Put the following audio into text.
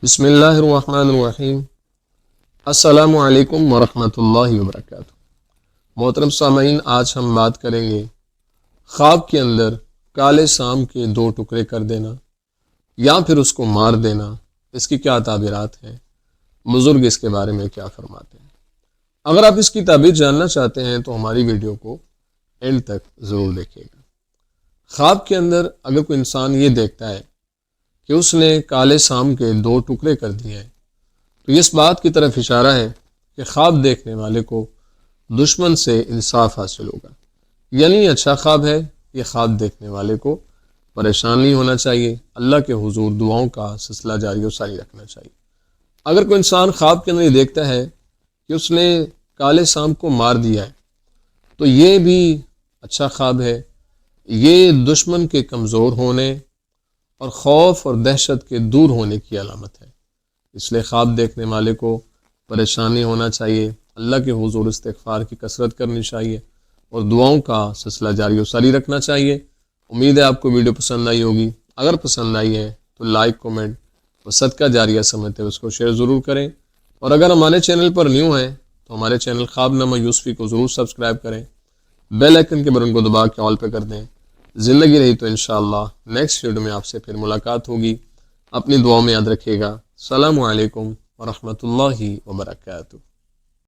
بسم اللہ الرحمن الرحیم۔ السلام علیکم ورحمۃ اللہ وبرکاتہ۔ محترم سامعین، آج ہم بات کریں گے خواب کے اندر کالے سام کے 2 ٹکڑے کر دینا یا پھر اس کو مار دینا، اس کی کیا تعبیرات ہیں، بزرگ اس کے بارے میں کیا فرماتے ہیں۔ اگر آپ اس کی تعبیر جاننا چاہتے ہیں تو ہماری ویڈیو کو اینڈ تک ضرور دیکھیے گا۔ خواب کے اندر اگر کوئی انسان یہ دیکھتا ہے کہ اس نے کالے سام کے 2 ٹکڑے کر دیے ہیں تو اس بات کی طرف اشارہ ہے کہ خواب دیکھنے والے کو دشمن سے انصاف حاصل ہوگا، یعنی اچھا خواب ہے۔ یہ خواب دیکھنے والے کو پریشان نہیں ہونا چاہیے، اللہ کے حضور دعاؤں کا سلسلہ جاری و ساری رکھنا چاہیے۔ اگر کوئی انسان خواب کے اندر یہ دیکھتا ہے کہ اس نے کالے سام کو مار دیا ہے تو یہ بھی اچھا خواب ہے۔ یہ دشمن کے کمزور ہونے اور خوف اور دہشت کے دور ہونے کی علامت ہے، اس لیے خواب دیکھنے والے کو پریشانی ہونا چاہیے، اللہ کے حضور استغفار کی کثرت کرنی چاہیے اور دعاؤں کا سلسلہ جاری و ساری رکھنا چاہیے۔ امید ہے آپ کو ویڈیو پسند آئی ہوگی۔ اگر پسند آئی ہے تو لائک، کومنٹ اور صدقہ جاریہ سمجھتے ہوئے اس کو شیئر ضرور کریں، اور اگر ہمارے چینل پر نیو ہیں تو ہمارے چینل خواب نامہ یوسفی کو ضرور سبسکرائب کریں، بیل آئیکن کے بٹن کو دبا کے آل پہ کر دیں۔ زندگی رہی تو انشاءاللہ نیکسٹ ویڈیو میں آپ سے پھر ملاقات ہوگی۔ اپنی دعاؤں میں یاد رکھیے گا۔ السلام علیکم ورحمۃ اللہ وبرکاتہ۔